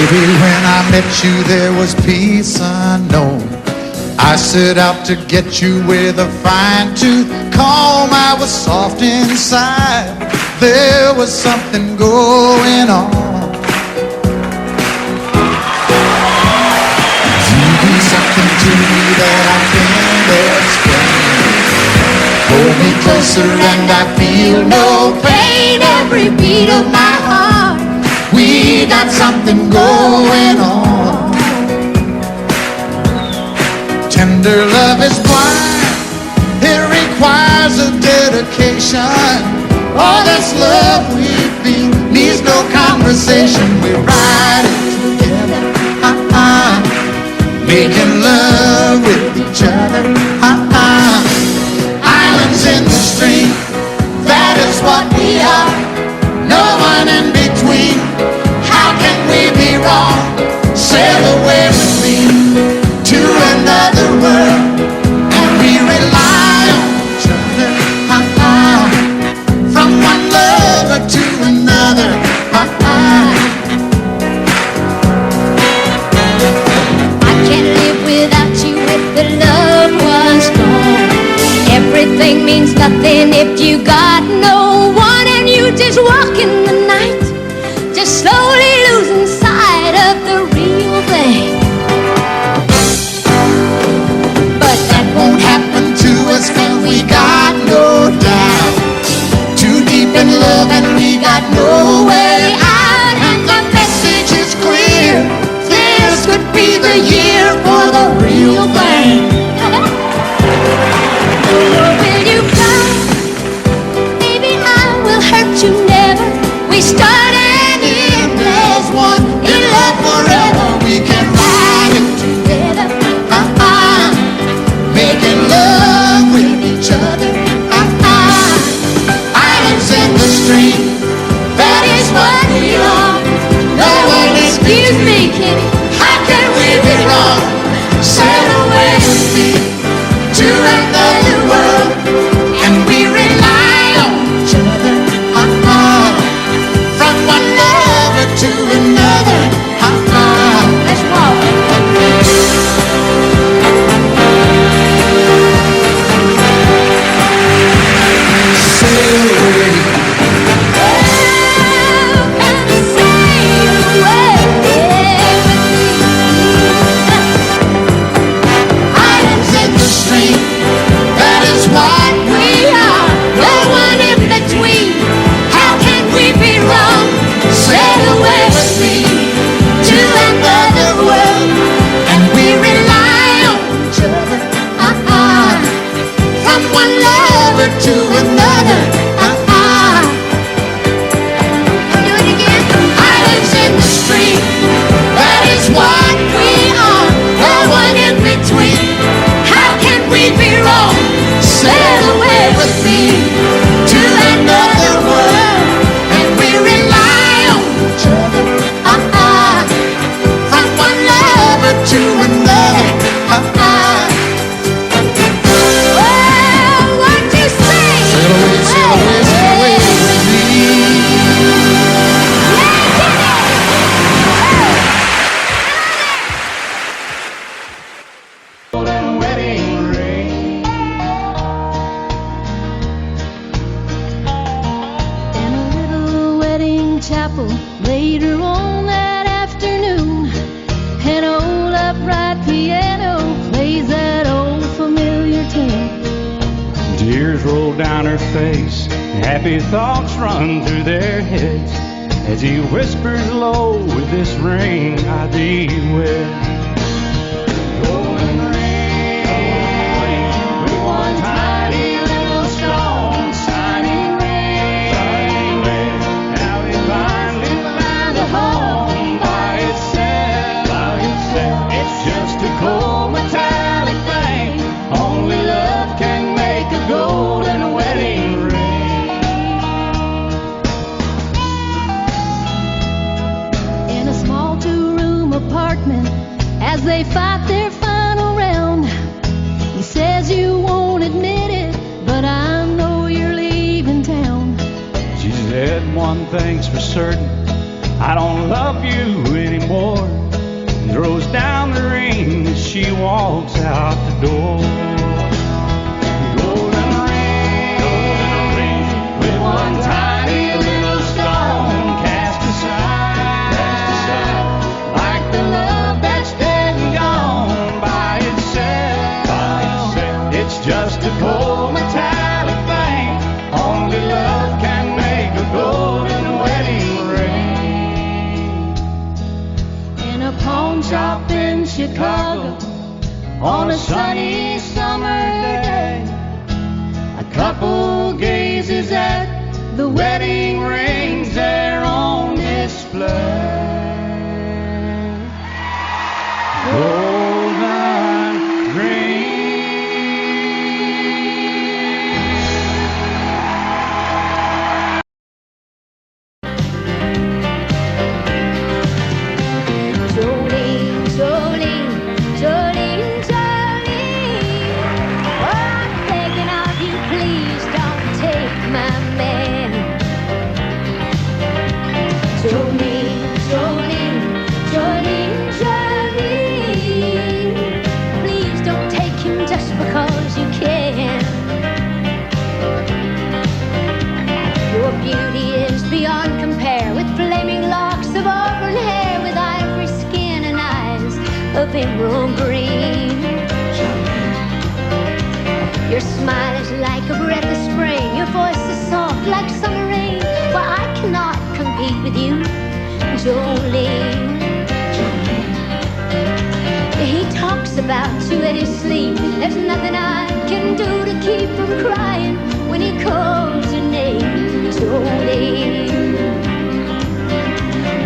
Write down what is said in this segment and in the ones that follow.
Baby, when I met you there was peace unknown. I set out to get you with a fine tooth comb. I was soft inside, there was something going on. You do something to me that I can't explain. Hold me closer and I feel no pain. Every beat of my heart, we got something going on. Tender love is blind, it requires a dedication. All this love we feel needs no conversation. We ride it together, making love with each other, Islands in the stream, that is what we are. No one in between. How can we be wrong? Sail away with me to another world, and we rely on each other, from one lover to another, I can't live without you if the love was gone. Everything means nothing if you got no one, and you just walk in the night, just slowly losing sight of the real thing. but that won't happen to us, 'cause we got no doubt. Too deep in love and we got no way out, and the message is clear. This could be the year for the real thing. Will you cry? Baby, I will hurt you never. We started in There's one in love forever. We can ride it together, making love with each other, Islands in the stream, that is what we are. No one excuse me, Kitty. How can we be wrong? Sail away with me to another world, and we rely on each other, from one lover to another, Let's walk. sail away. Islands in the stream, that is what we are. No one in between. How can we be wrong? Sail away with me to another world, and we rely on each other, from one lover to another, Do it again. Islands in the stream, that is what we are. No one in between. How can we be wrong? Sail away with me to another world, and we rely on each other, from one lover to another, Well, what you say? Sail away, sail away, sail away with me. Golden wedding ring. In a little wedding chapel later on that afternoon, an old upright piano plays that old familiar tune. Tears roll down her face, happy thoughts run through their heads as he whispers low, with this ring I thee wed. Golden ring, with one tiny little stone, shining red. Now he finally found a home by itself. It's just a cold metallic thing, only love can make a golden wedding ring. In a small two-room apartment, as they fight their final round, he says you won't admit it, but I know you're leaving town. She said, one thing's for certain, I don't love you anymore, and throws down the ring as she walks out the door. Golden ring with one tiny little stone cast aside, like the love that's dead and gone by itself. It's just a cold metallic thing. Only love can make a golden wedding ring. In a pawn shop in Chicago, on a sunny summer day, A couple gazes at the wedding rings there on display. Golden ring. Jolene, Jolene, Jolene, Jolene. Oh, I'm begging of you, please don't take my man. Jolene, Jolene, Jolene, Jolene. Please don't take him just because you can. Your beauty is beyond compare, with flaming locks of auburn hair, with ivory skin and eyes of emerald green. Your smile is like a breath of spring, your voice is soft like summer rain. Well, I cannot compete with you, Jolene. He talks about you in his sleep. There's nothing I can do to keep from crying when he calls your name, Jolene.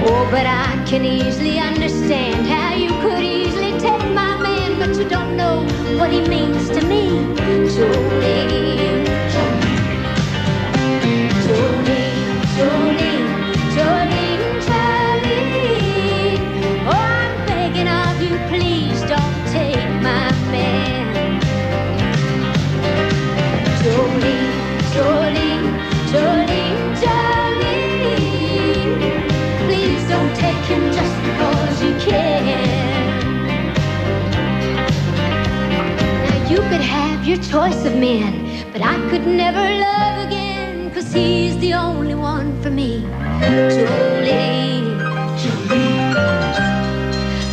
Oh, but I can easily understand how you could easily take my man, but you don't know what he means to me, Jolene. Jolene, Jolene, Jolene, Jolene. Oh, I'm begging of you, please don't take my man. Jolene, Jolene, Jolene, Jolene. Please don't take him just because you can. Now you could have your choice of men, but I could never love again, 'cause he's the only one for me, Jolene.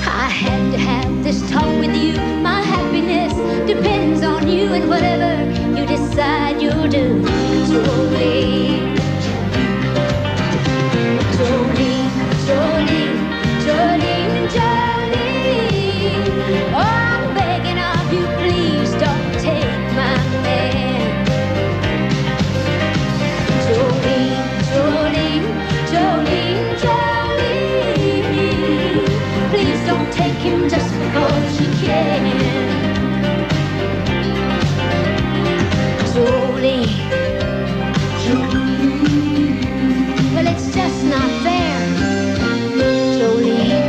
I had to have this talk with you. My happiness depends on you, and whatever you decide you'll do, Jolene. Jolene, Jolene, Jolene, Jolene. Oh, I'm begging of you, please don't take my man. Jolene, Jolene, Jolene, Jolene. Please don't take him just because you can. Jolene, well, it's just not fair, Jolene.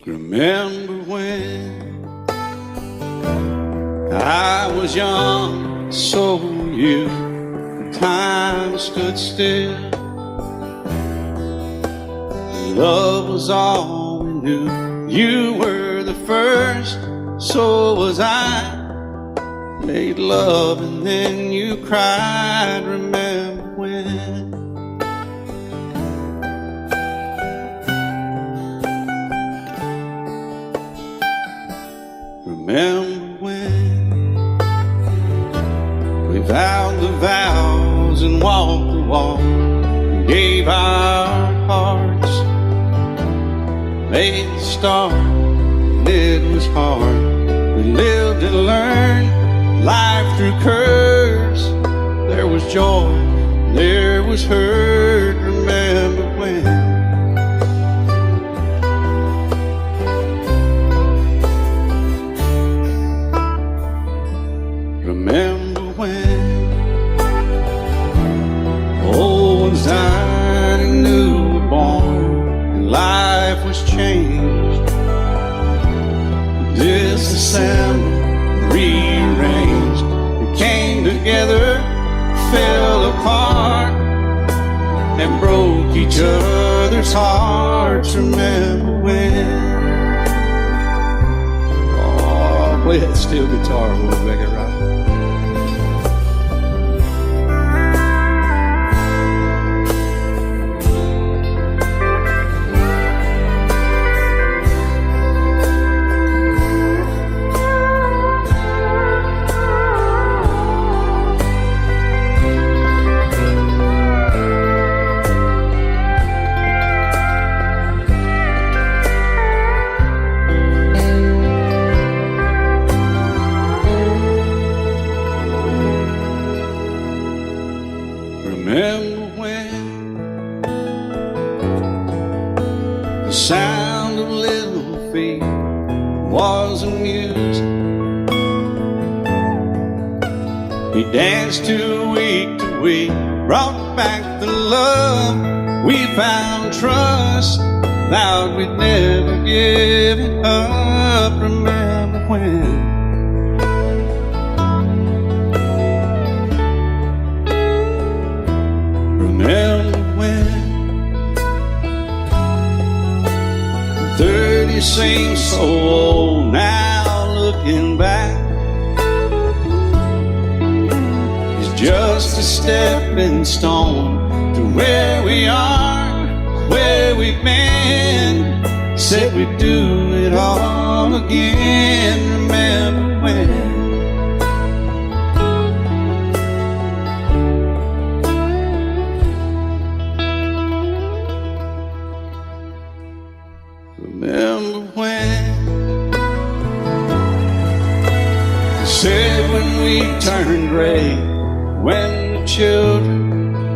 Remember when I was young, so were you. Time stood still. Love was all we knew. You were the first, so was I. Made love and then you cried. Remember when? Remember when we vowed the vows and walked the walk, gave our hearts, made the start, and it was hard. We lived and learned life through curves. There was joy, there was hurt. Remember when? Remember when old ones died and new were born, and life was changed. disassembled, rearranged. We came together, fell apart, and broke each other's hearts. Remember when? Oh, play that steel guitar a little bit, right? Remember when the sound of little feet was amusing? He danced to week, brought back the love. We found trust, vowed we'd never give it up. Remember when? Remember when 30 seems so old now, looking back. It's just a stepping stone to where we are, where we've been. Said we'd do it all again. Remember when? Remember when they said when we turned gray, when the children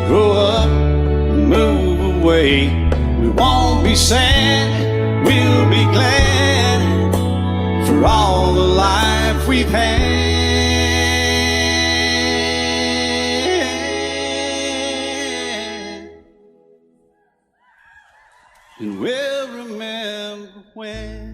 grow up and move away, we won't be sad, we'll be glad for all the life we've had. And we'll remember when.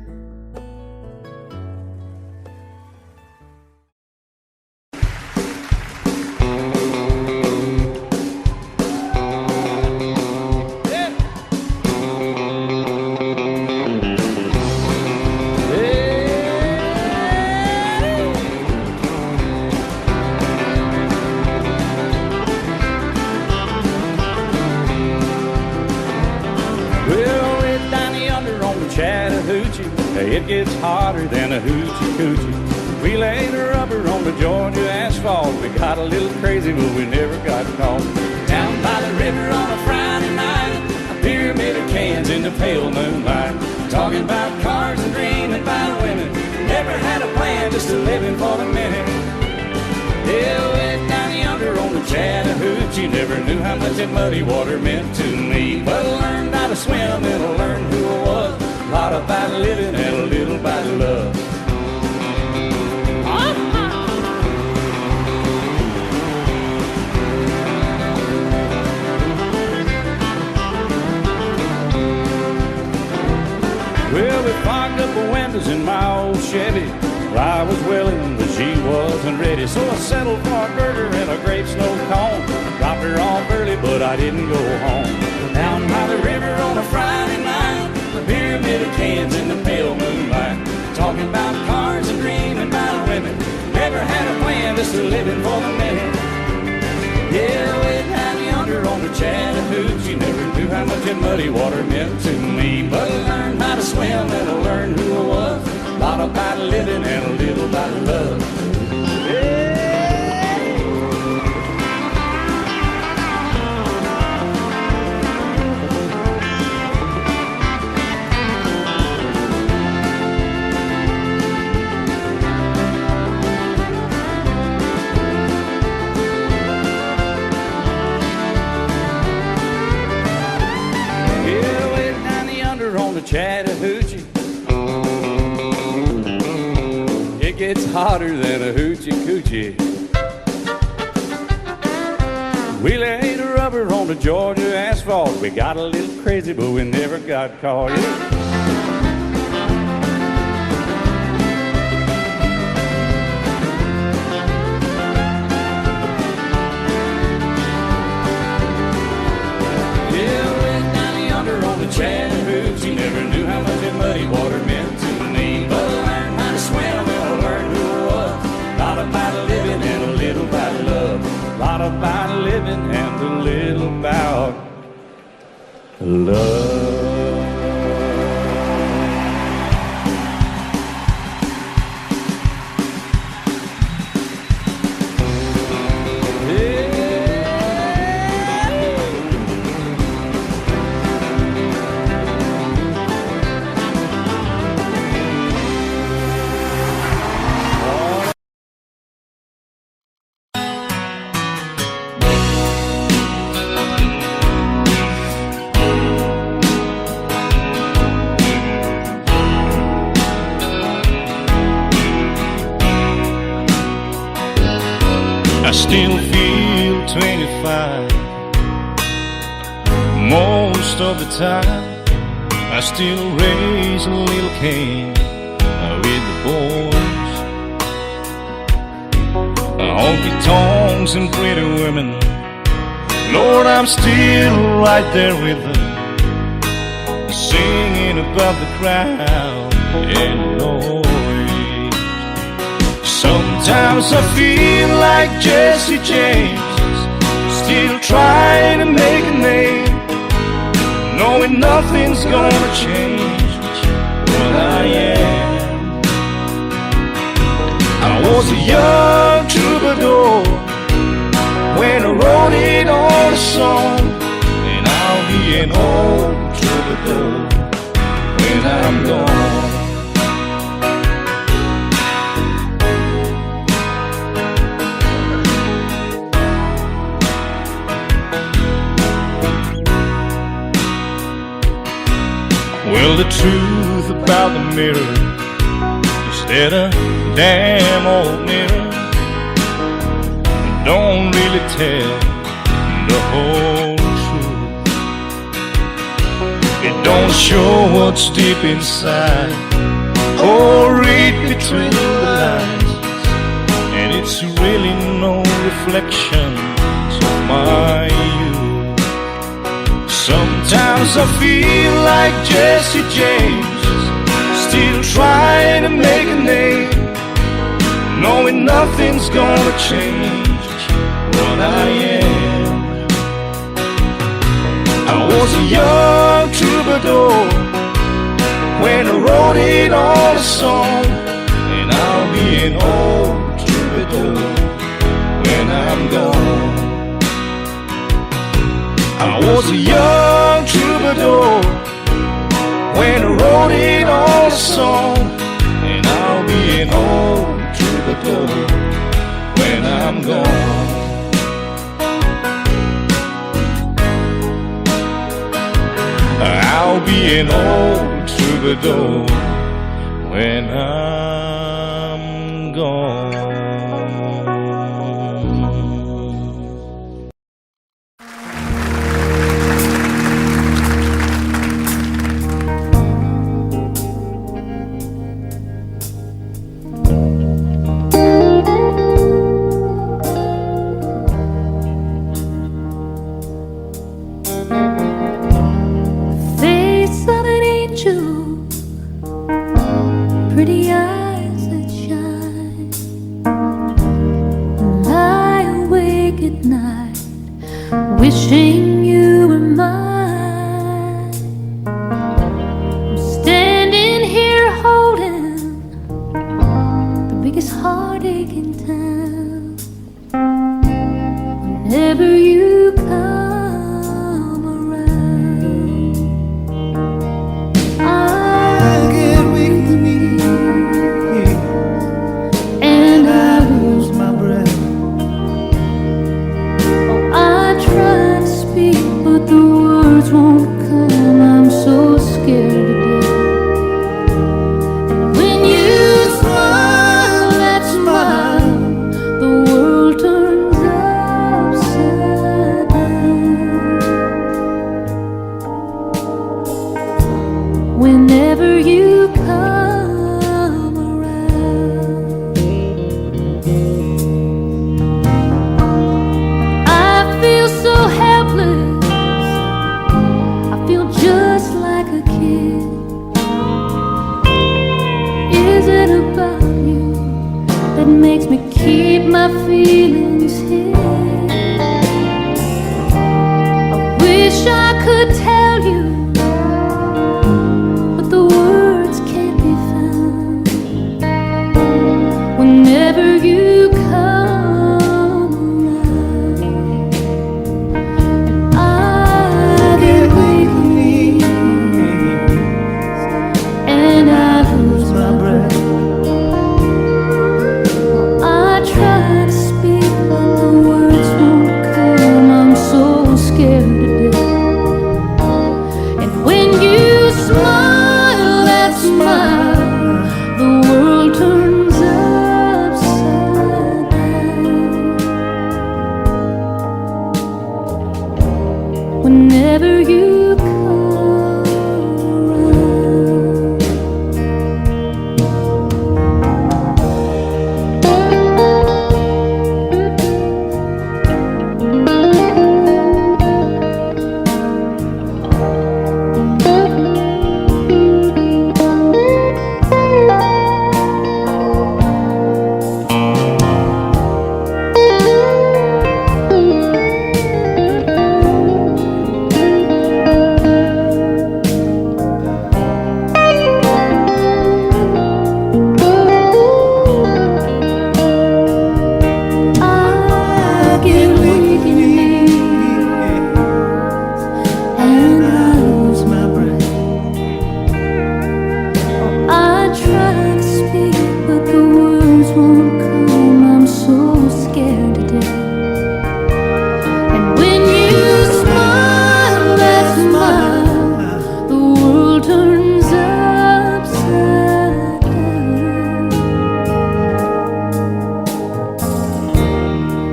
It gets hotter than a hoochie coochie. We laid a rubber on the Georgia asphalt. We got a little crazy, but we never got caught. Down by the river on a Friday night, a pyramid of cans in the pale moonlight. Talking about cars and dreaming about women. Never had a plan, just a living for the minute. Yeah, way down yonder on the Chattahoochee. Never knew how much that muddy water meant to me. But I learned how to swim and I learned who I was. A lot about living and a little about love. Well, we fogged up the windows in my old Chevy. I was willing, but she wasn't ready. So I settled for a burger and a grape snow cone. Dropped her off early, but I didn't go home. Down by the river on a Friday night, a pyramid of cans in the pale moonlight. Talking about cars and dreaming about women. Never had a plan, just a living for the minute. Yeah, way down yonder on the Chattahoochee. Never knew how much that muddy water meant to me. But I learned how to swim and I learned who I was. A lot about living and a little about love. Yeah. Chattahoochee. It gets hotter than a hoochie coochie. We laid a rubber on the Georgia asphalt. We got a little crazy, but we never got caught. Yeah. about living and a little about love. I still feel 25 most of the time. I still raise a little Cain with the boys. Honky tonks and pretty women, Lord, I'm still right there with them, singing about the crowd and noise. Sometimes I feel like Jesse James, still trying to make a name, knowing nothing's gonna change what I am. I was a young troubadour when I wrote it on a song, and I'll be an old troubadour when I'm gone. Well, the truth about the mirror is that a damn old mirror don't really tell the whole truth. It don't show what's deep inside or read between the lines, and it's really no reflection of my youth. Sometimes I feel like Jesse James, still trying to make a name, knowing nothing's gonna change what I am. I was a young troubadour when I wrote it on a song, and I'll be an old troubadour when I'm gone. I was a young troubadour when I wrote it on a song, and I'll be an old troubadour when I'm gone. I'll be an old troubadour when I'm gone. Pretty eyes that shine, lie awake at night, wishing you were mine. I'm standing here holding the biggest heartache in town. Whenever you come around, I get weak. The words won't come, I'm so scared to death. And when you smile, that smile, the world turns upside whenever you come around.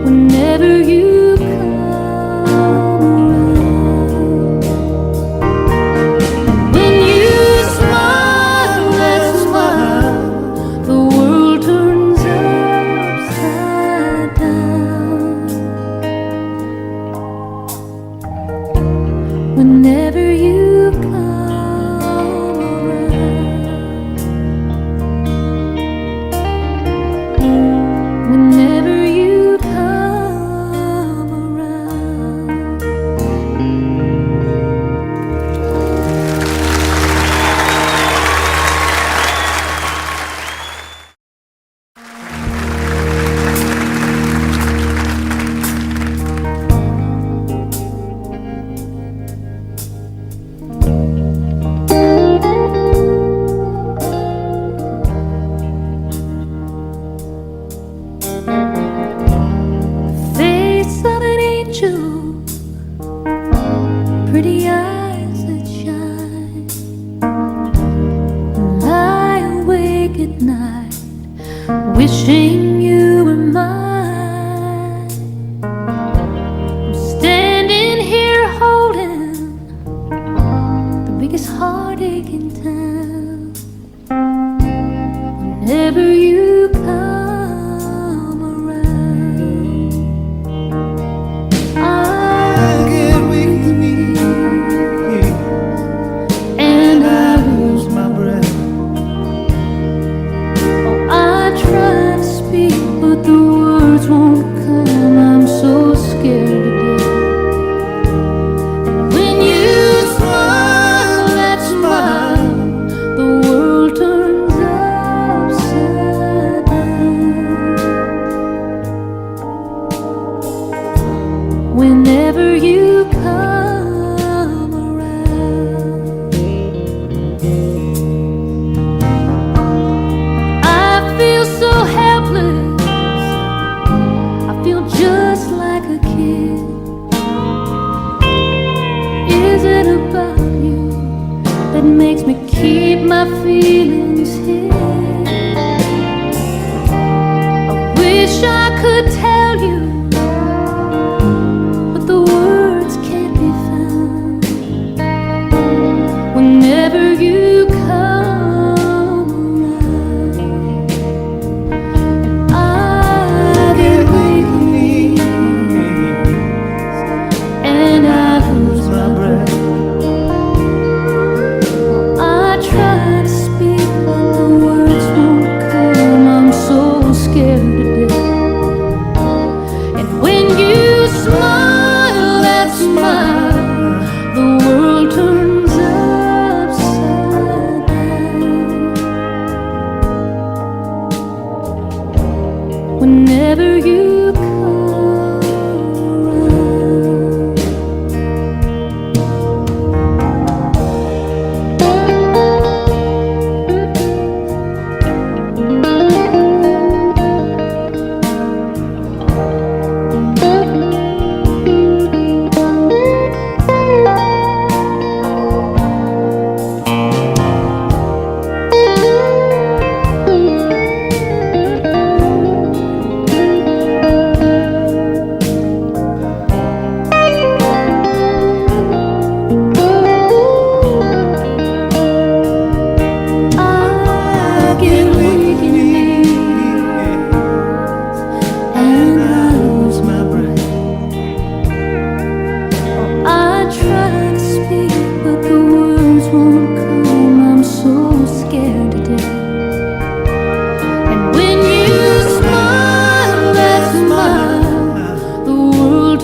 Whenever you come around, when you smile, that smile, the world turns upside down. Whenever you come around, whenever you come around. Face of an angel, pretty eyes that shine. Lie awake at night, wishing you were mine. I'm standing here holding the biggest heartache in town. Whenever you come around, I get weak and I lose my breath. Oh, I try to speak, but the words won't come. I'm so scared to death. And when you smile, that smile, the world turns upside down. Whenever you come around, I feel so helpless. I feel just like a kid. Is it about you that makes me keep my feelings hid? I wish I could tell you, but the words can't be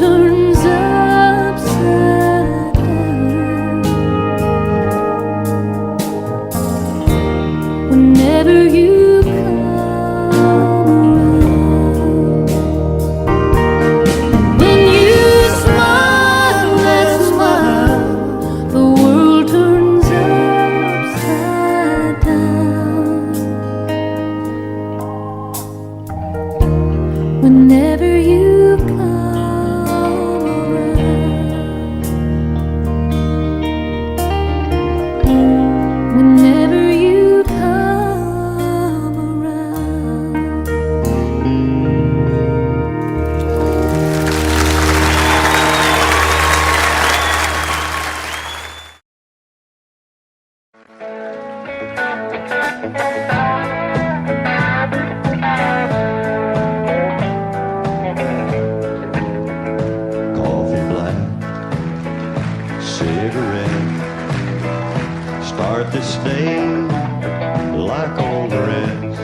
turns upside down. Whenever you come around, when you smile, that smile, the world turns upside down. Whenever you come around, whenever you come around. Coffee black, cigarette. Start this day like all the rest.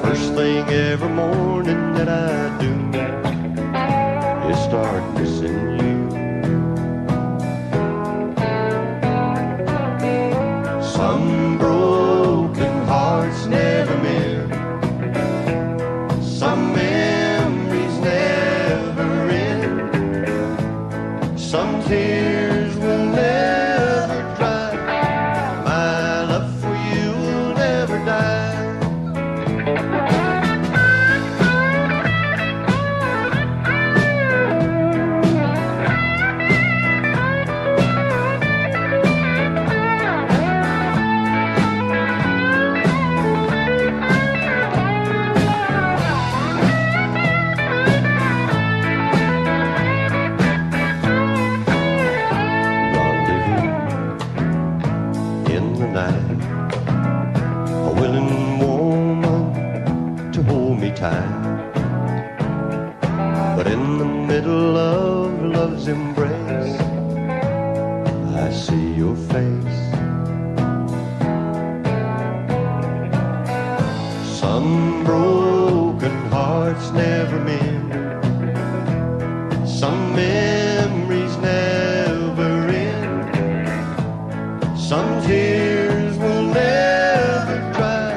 First thing every morning that I do is start missing you. Some broken hearts never mend. Some memories never end. Some tears will never dry. My love for you will never die. Rendezvous in the night. A willing woman to hold me tight. But in the middle of love's embrace, I see your face. Some broken hearts never mend. Some memories never end. Some tears will never dry.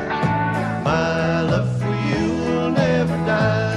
My love for you will never die.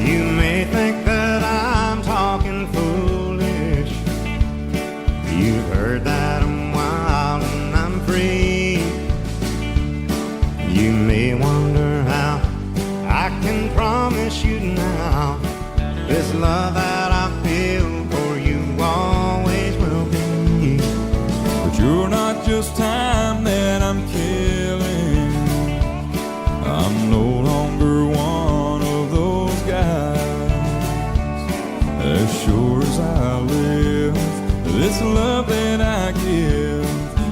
You may think that I'm talking foolish. You've heard that I'm wild and I'm free. You may wonder how I can promise you now this love that I feel for you always will be. But you're not just time that I'm killing. I'm no longer one of those guys. As sure as I live, this love that I give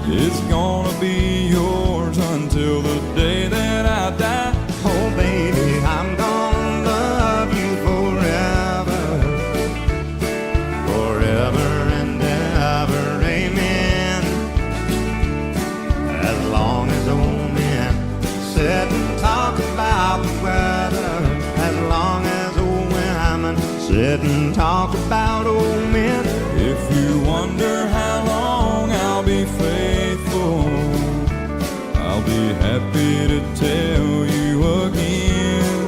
is gonna be yours until the day that I die. Oh baby, I'm gonna love you forever, forever and ever, amen. As long as old men sit and talk about the weather, as long as old women sit and talk about old men. If you wonder how long I'll be faithful, I'll be happy to tell you again.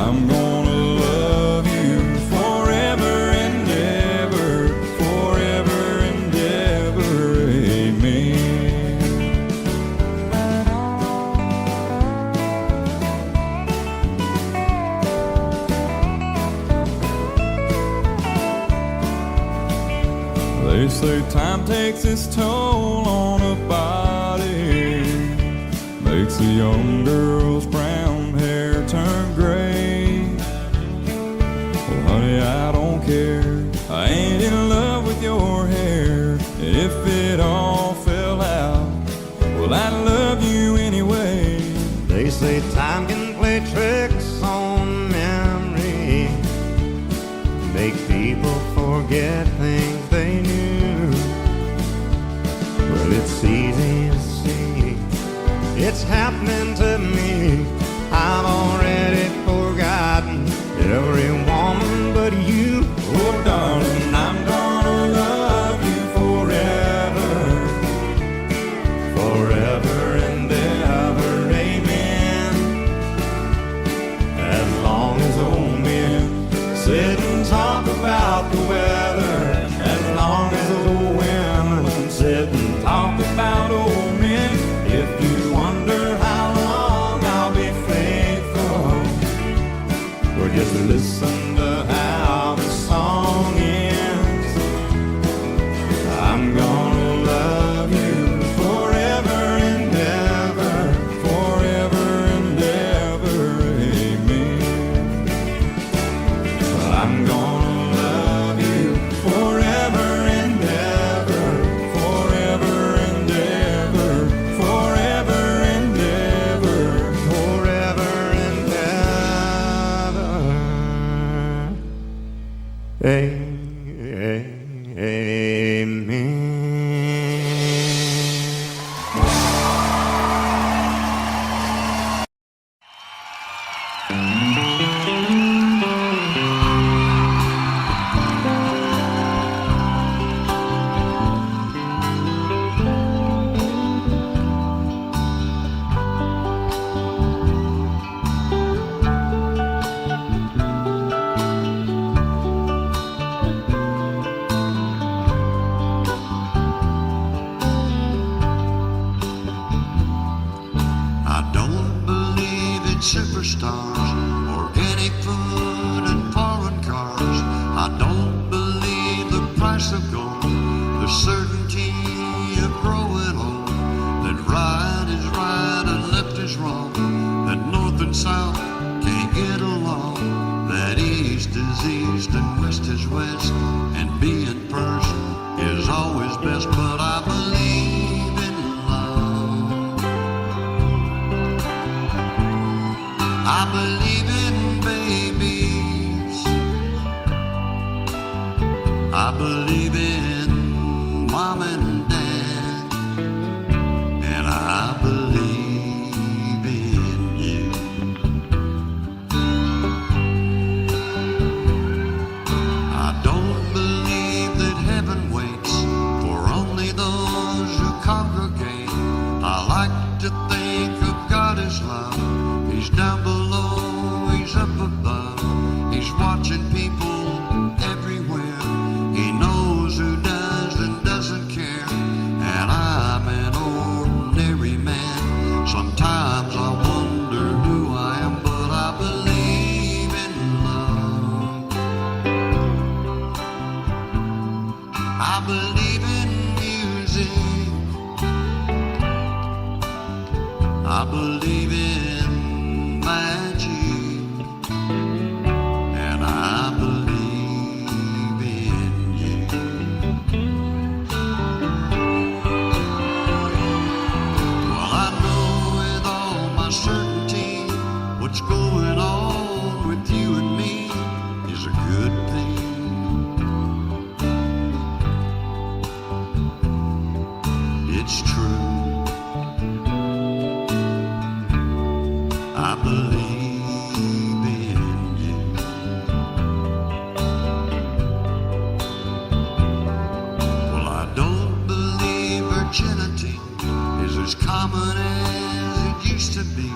I'm gonna love you forever and ever, forever and ever, amen. time takes its toll on a body, makes a young girl's brown hair turn gray. Well, honey, I don't care, I ain't in love with your hair. And if it all fell out, well, I'd love you anyway. They say time can play tricks on memory, make people forget things they knew. Well, it's easy to see, it's happening to me. I've already forgotten every woman but you. Oh, darling, I'm gonna love you forever, forever and ever, amen. As long as old men sit and talk about the weather, as long as old women sit and talk about old men. If you wonder how long I'll be faithful, or just listen to how the song ends, I'm gonna love you forever and ever, forever and ever, amen. I'm gonna love you forever and ever, forever and ever, forever and ever, forever and ever, amen. I don't believe in superstars, organic food and foreign cars. I don't believe the price of gold, the certainty of growing old, that right is right and left is wrong, that north and south can't get along, that east is east and west is west, and being first is always best. But I believe in love, I believe in babies, I believe in mom and dad, and I believe in you. I don't believe that heaven waits for only those who congregate. I like to think of God as love. He's down below, he's up above, he's watching people everywhere. He knows who does and doesn't care, and I'm an ordinary man. Sometimes I wonder who I am, but I believe in love. I believe in music, I believe in magic, and I believe in you. Well, I know with all my certainty what's going on with you and me is a good thing. It's true, I believe in you. Well, I don't believe virginity is as common as it used to be.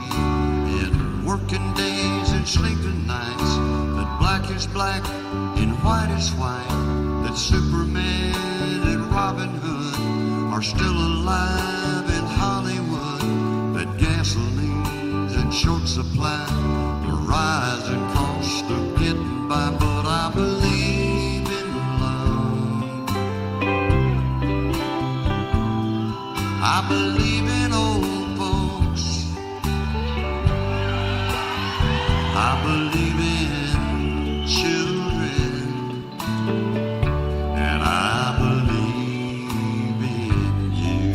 In working days and sleeping nights, that black is black and white is white, that Superman and Robin Hood are still alive in Hollywood, that gasoline's in short supply, the rising cost of getting by. But I believe in love, I believe in old folks. I believe in children. And I believe in you.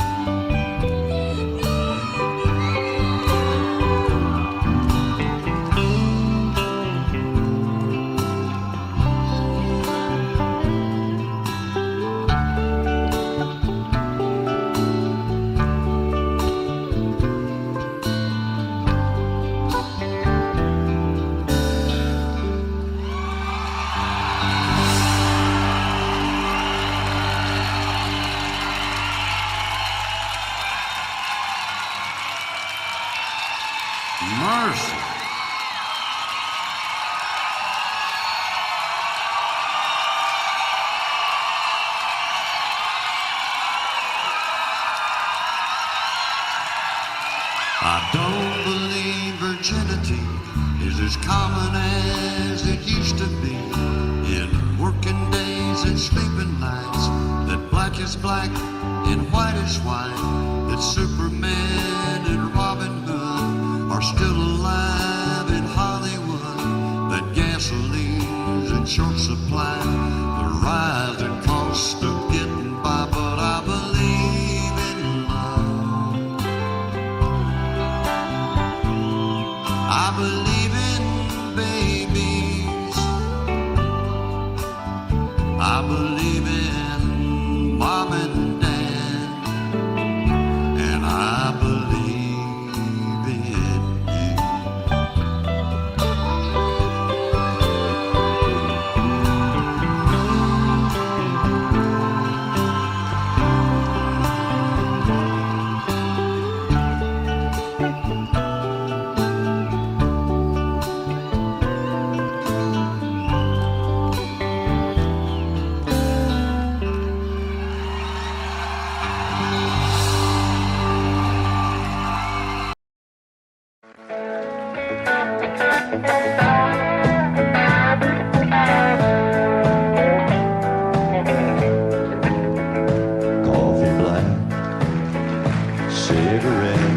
Mercy. I don't believe virginity is as common as it used to be. In working days and sleeping nights, that black is black and white is white, that Superman and Robin Hood are still alive in Hollywood, that gasoline's in short supply, the rise and cost of getting by, but I believe in love. I believe in babies. I believe in mom and dad, and I believe in you. Coffee black, cigarette,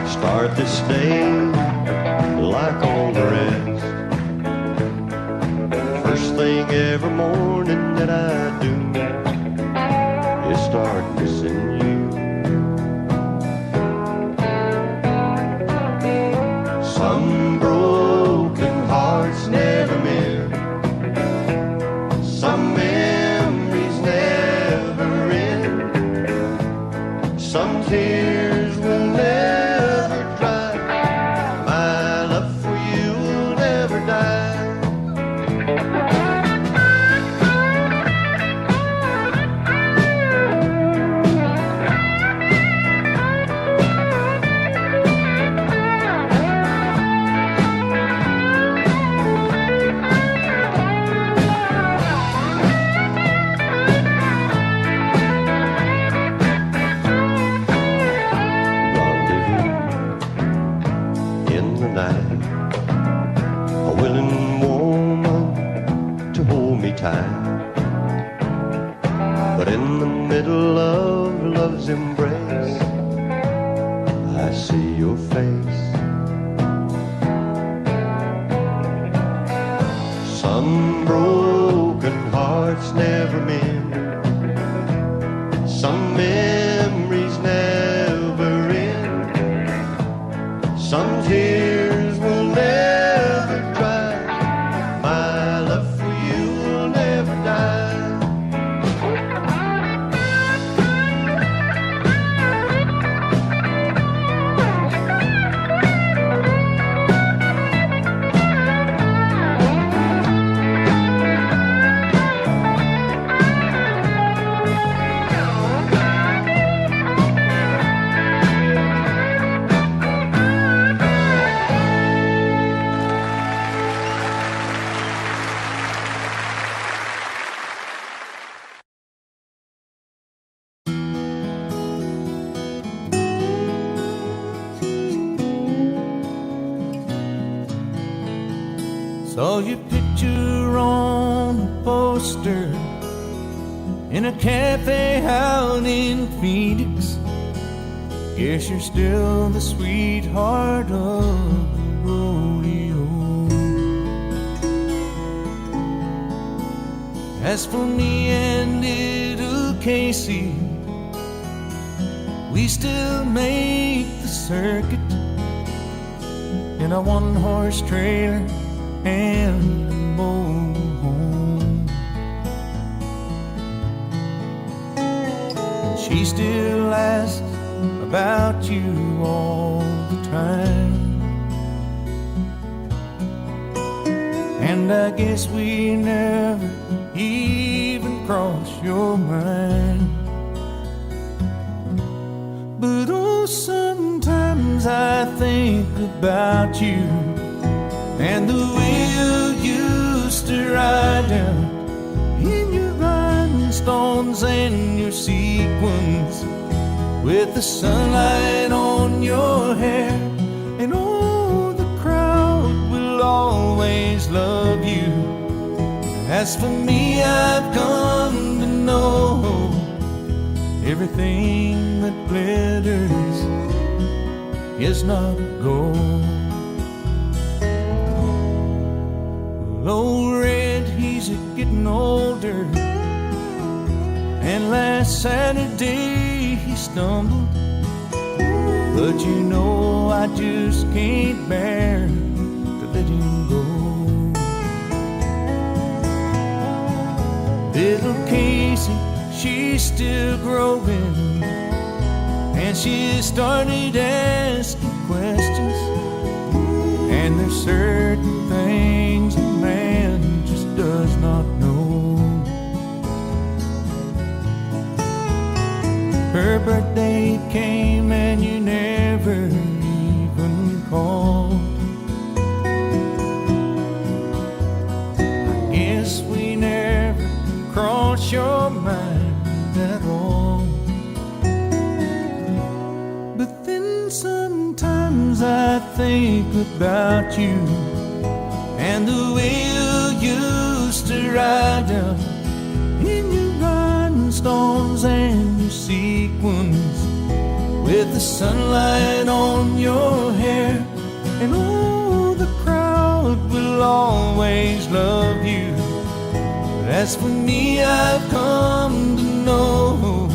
start this day like all the rest. First thing every morning that I do is start missing you. Some broken hearts never mend. Some memories never end. Some tears will never dry. My love for you will never die. In the night, a willing woman to hold me tight, but in the middle of love's embrace, I see your face. Some broken hearts never mend. Some memories never end. Some tears will never dry. My love for you will never die. Saw your picture on a poster in a cafe out in Phoenix. Guess you're still the sweetheart of the rodeo. As for me and little Casey, we still make the circuit in a one-horse trailer and a mobile home. And she still asks about you all the time, and I guess we never even cross your mind. But oh, sometimes I think about you and the way you used to ride down in your rhinestones and your sequins, with the sunlight on your hair. And oh, the crowd will always love you. As for me, I've come to know everything that glitters is not gold. Well, old Red, he's getting older, and last Saturday he stumbled. But you know I just can't bear to let him go. Little Casey, she's still growing, and she started asking questions. And there's certain things a man just does not know. Her birthday came and you never even called. I guess we never crossed your mind at all. But then sometimes I think about you and the way you used to ride down in your rhinestones and your sequins, with the sunlight on your hair. And oh, the crowd will always love you. But as for me, I've come to know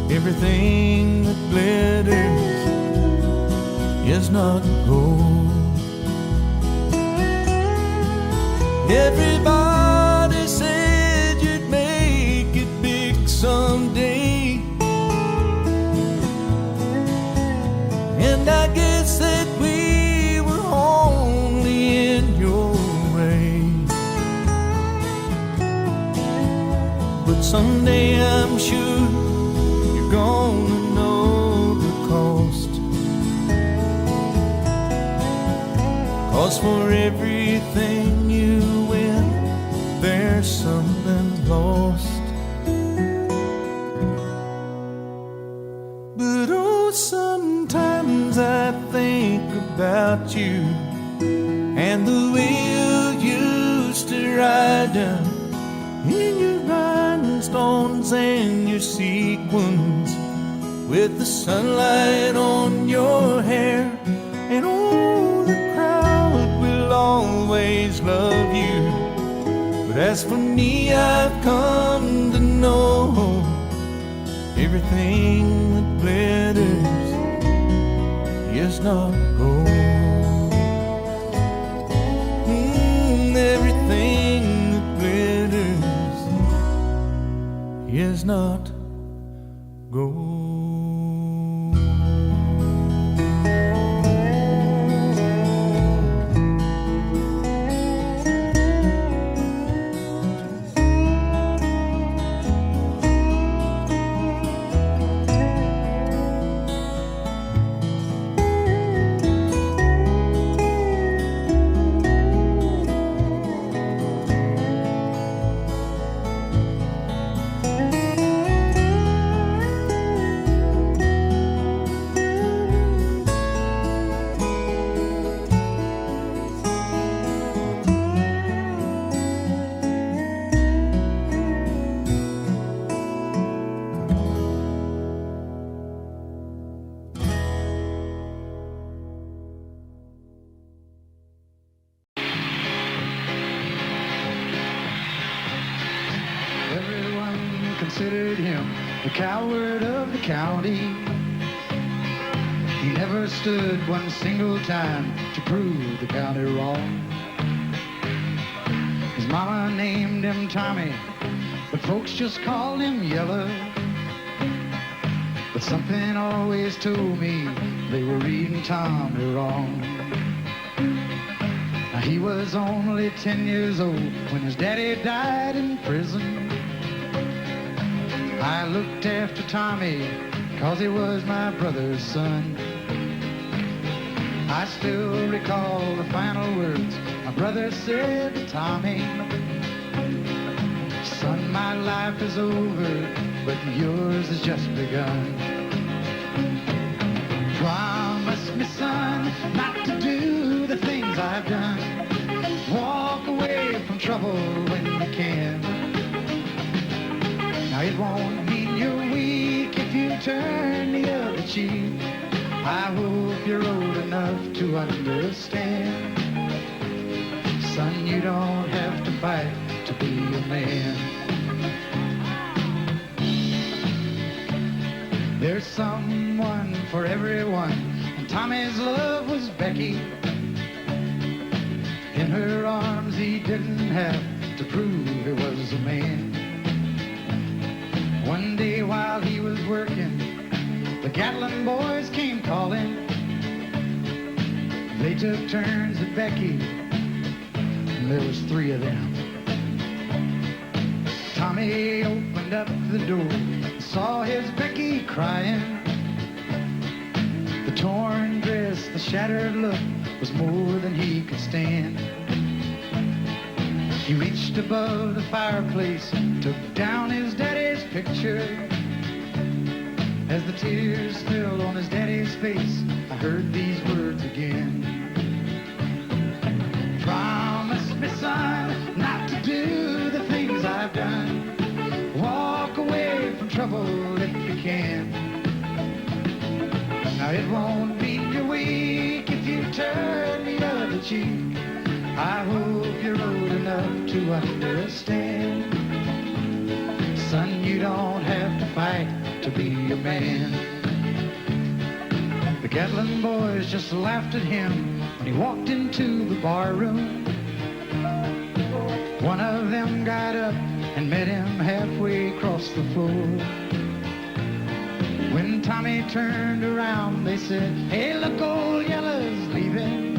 everything that glitters is not gold. Everybody said you'd make it big someday, and I guess that we were only in your way. But someday I'm sure you're gonna know the cost. 'Cause for everything you win, there's something lost. But oh, sometimes I think about you and the way you used to ride down in your rhinestones and your sequins, with the sunlight on your hair. And oh, the crowd will always love you. But as for me, I've come to know everything that glitters is not gold. Everything that glitters is not gold. the coward of the county. He never stood one single time to prove the county wrong. His mama named him Tommy, but folks just called him Yellow. But something always told me they were reading Tommy wrong. Now he was only 10 years old when his daddy died in prison. I looked after Tommy 'cause he was my brother's son. I still recall the final words my brother said to Tommy. Son, my life is over, but yours has just begun. Promise me, son, not to do the things I've done. Walk away from trouble when you can. Now it won't mean you're weak if you turn the other cheek. I hope you're old enough to understand. Son, you don't have to fight to be a man. There's someone for everyone, and Tommy's love was Becky. In her arms he didn't have to prove he was a man. One day while he was working, the Gatlin boys came calling. They took turns at Becky, and there was 3 of them. Tommy opened up the door, saw his Becky crying. The torn dress, the shattered look was more than he could stand. He reached above the fireplace, took down his daddy's picture. As the tears fell on his daddy's face, I heard these words again. Promise me, son, not to do the things I've done. Walk away from trouble if you can. Now it won't mean you're weak if you turn the other cheek. I hope you're old enough to understand. Son, you don't have to fight to be a man. The Gatlin boys just laughed at him when he walked into the bar room. One of them got up and met him halfway across the floor. When Tommy turned around, they said, "Hey, look, old Yellow's leaving."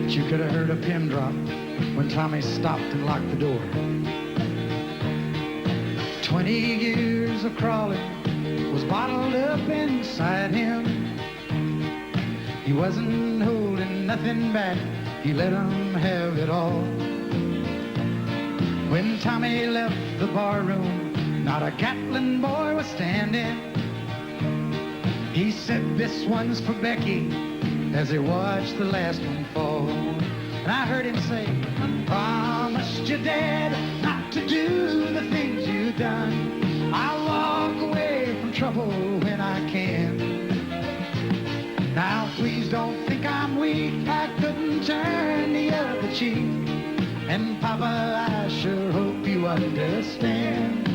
But you could have heard a pin drop when Tommy stopped and locked the door. 20 years of crawling was bottled up inside him. He wasn't holding nothing back, he let him have it all. When Tommy left the bar room, not a Gatlin boy was standing. He said, "This one's for Becky," as he watched the last one fall. And I heard him say, "Promised your dad not to do the things you've done. I'll walk away from trouble when I can. Now please don't think I'm weak, I couldn't turn the other cheek. And Papa, I sure hope you understand.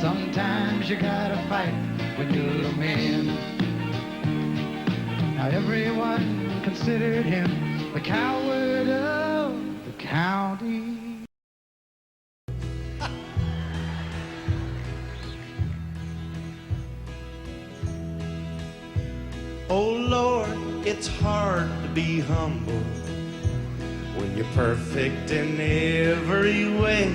Sometimes you gotta fight when you're a man." Now everyone considered him the coward of the county. Oh Lord, it's hard to be humble when you're perfect in every way.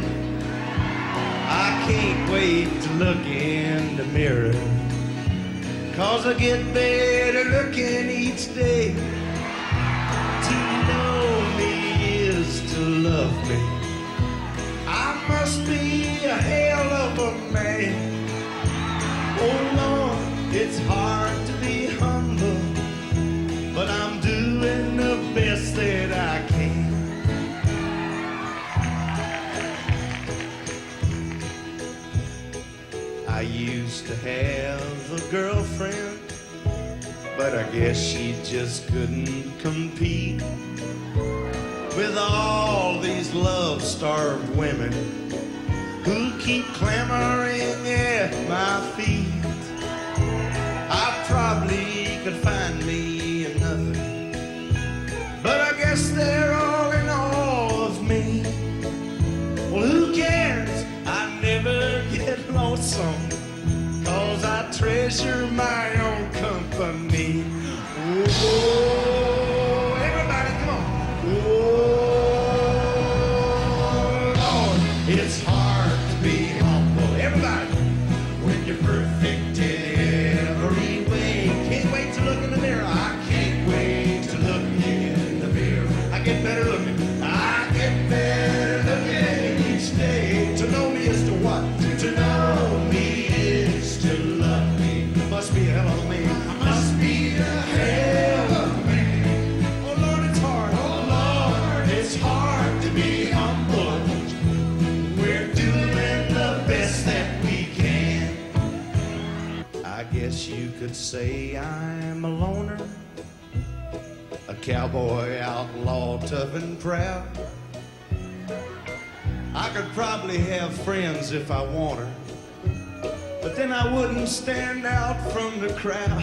I can't wait to look in the mirror, 'cause I get better looking each day. To know me is to love me. I must be a hell of a man. Oh Lord, it's hard to be humble, but I'm doing the best that I can. I used to have a girlfriend, but I guess she just couldn't compete with all these love-starved women who keep clamoring at my feet. I probably could find me another, but I guess they're all in awe of me. Well, who cares? I never get lonesome, 'cause I treasure my own company. Oh, everybody, come on. Oh, Lord, it's hard to be humble. Everybody, when you're perfect in every way. Can't wait to look in the mirror. I can't wait to look in the mirror. I get better looking. I get better looking each day. To know me is to what? To know me is to love me. Must be a hell of a man. Must be a hell of a man. Oh Lord, it's hard. Oh Lord, it's hard to be humble. We're doing the best that we can. I guess you could say I'm a loner, a cowboy outlaw, tough and proud. I could probably have friends if I want her, but then I wouldn't stand out from the crowd.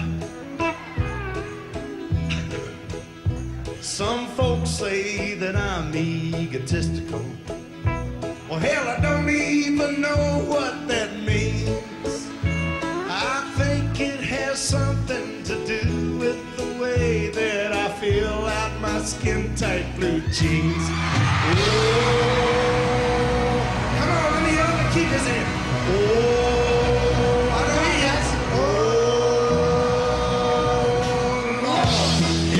Some folks say that I'm egotistical. Well, hell, I don't even know what that means. I think it has something to do with the way that I feel out my skin-tight blue jeans. Oh, come on, let me hear the keepers in. Oh, I know yes. Oh, Lord,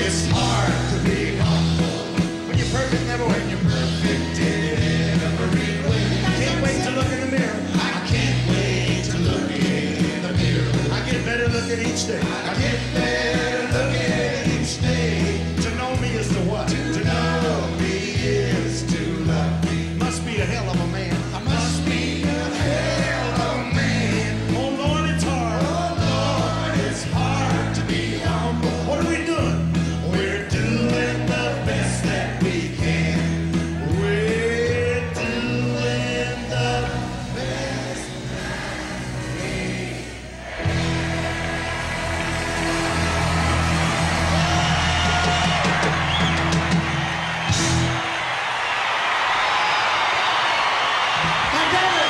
it's hard to be humble. When you're perfect, never when you're perfect in every way. Can't wait to look in the mirror. I can't wait to look in the mirror. I get better looking each day. I get better looking each day. To know me is to what? To know me is to love me. Must be a hell of a man. I must be a hell of a man. Oh Lord, it's hard. Oh Lord, it's hard to be humble. What are we doing? We're doing the best that we can. We're doing the best that we can. And Dolly,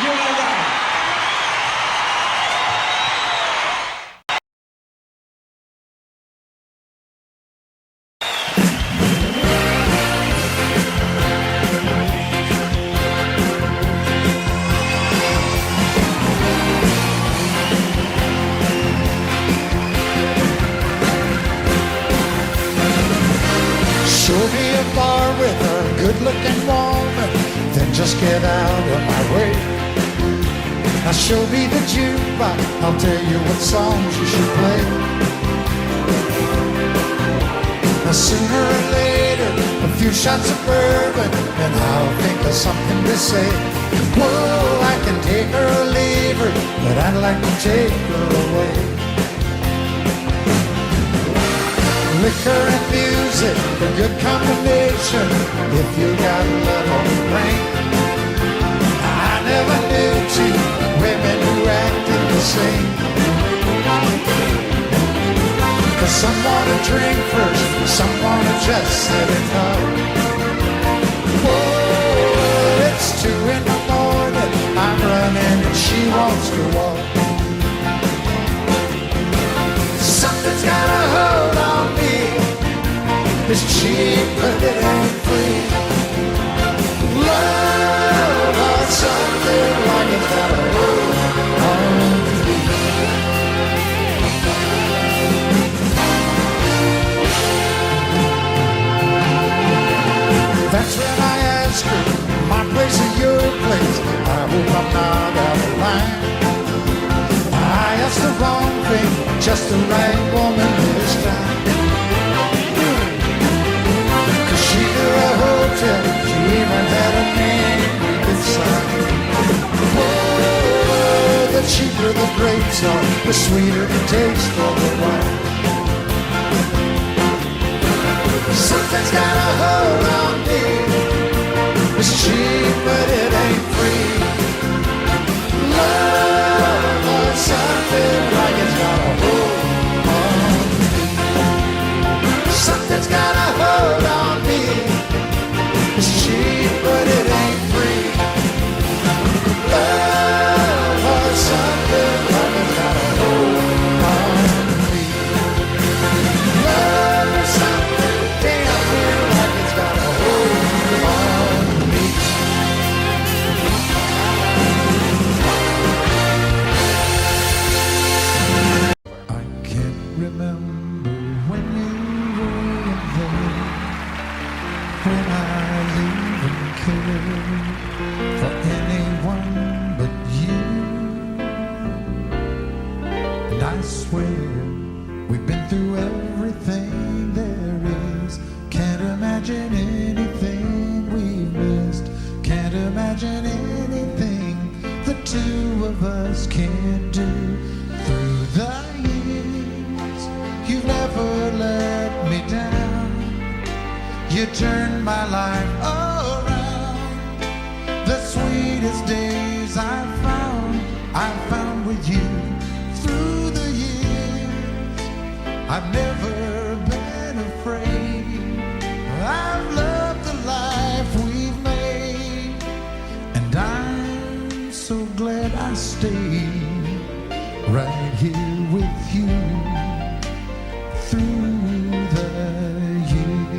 you're all right. Show me a bar with a good-looking woman, then just get out of my way. Now show me the jukebox, I'll tell you what songs you should play. Now sooner or later, a few shots of bourbon, and I'll think of something to say. Whoa, I can take her or leave her, but I'd like to take her away. Liquor and music, a good combination, if you got love on the brain. I never knew two women who acted the same. 'Cause some wanna drink first, some wanna just sit and talk. Whoa, it's 2 in the morning, I'm running and she wants to walk. Something's got a hold on me. It's cheap, but it ain't free. Love or something like it's got a hold on me. That's when I ask her, my place or your place? I hope I'm not out of line. I asked the wrong thing, just the right woman this time. 'Cause she knew a hotel, she even had a name we could sign. Whoa, the cheaper the grapes are, the sweeter the taste of the wine. Something's got a hold on me. two of us can do. Through the years, you've never let me down. You turned my life around. The sweetest days I've found with you. Through the years, I've never been afraid. I've loved the life we've made, and I'm so glad I stayed right here with you through the years.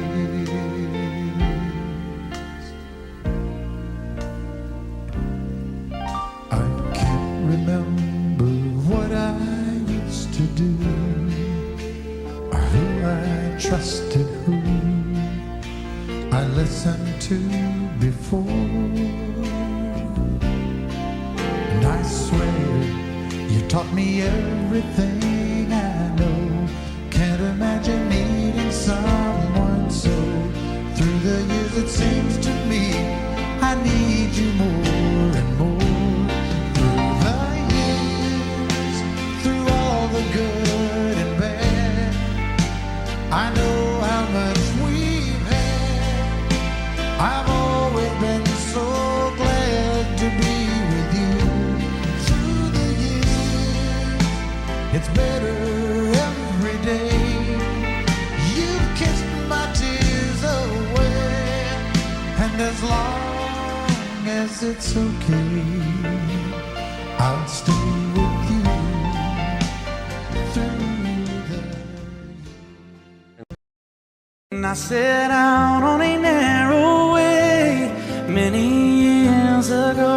I can't remember what I used to do, or who I trusted, who I listened to before. And I swear you taught me everything I know. Can't imagine needing someone so. Through the years it seems to me I need you more and more. Through the years, through all the good and bad, I know how much we've had. I've always been so glad to be with you. Through the years, it's better every day. You've kissed my tears away, and as long as it's okay, I'll stay with you through the years. And I set out on a narrow way many years ago,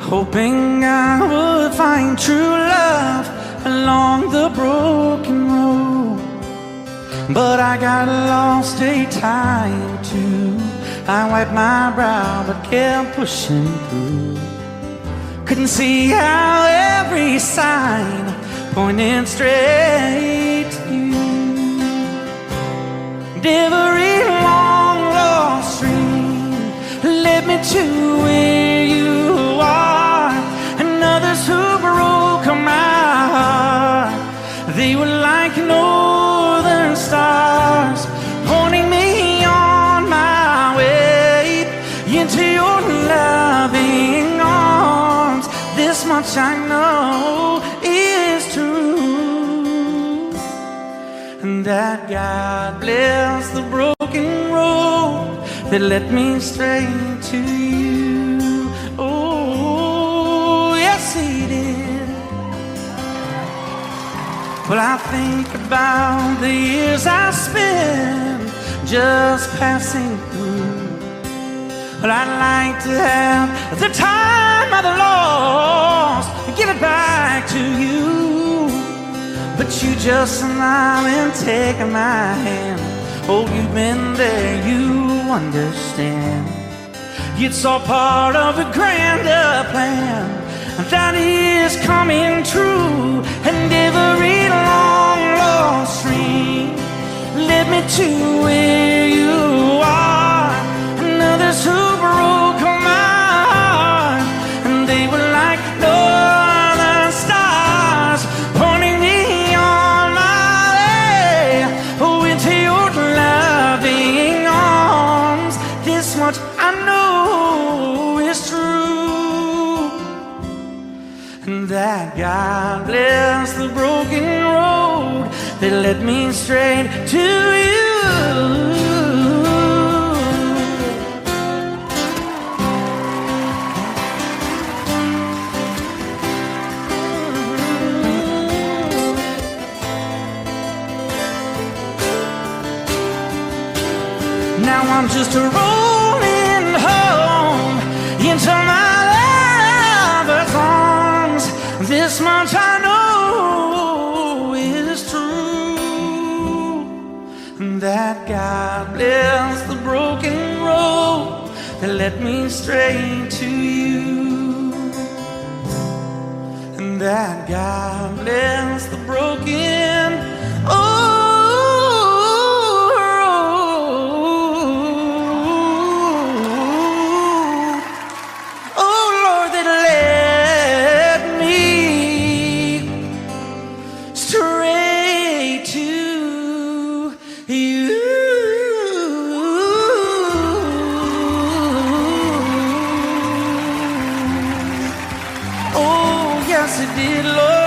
hoping I would find true love along the broken road. But I got lost a time or two. I wiped my brow but kept pushing through. Couldn't see how every sign pointed straight to you. Every long lost stream led me to where you are, and others who broke my heart, they were like northern stars, pointing me on my way into your loving arms. This much I know is true, and that God bless the broken road that led me straight to you. Oh, yes, He did. Well, I think about the years I spent just passing through. Well, I'd like to have the time I've lost, give it back to you. But you just smile and take my hand. Oh, you've been there, you understand. It's all part of a grander plan that is coming true. And every long lost stream led me to where you are, and others who broke my heart, and they were like northern stars, pointing me on my way into your loving arms. This much I know is true, and that God bless the broken road that led me straight to you. Now I'm just rolling home into my lover's arms. This much I know is true, that God bless the broken road that led me straight to you, and that God bless the broken road. Oh Lord, that it did, Lord.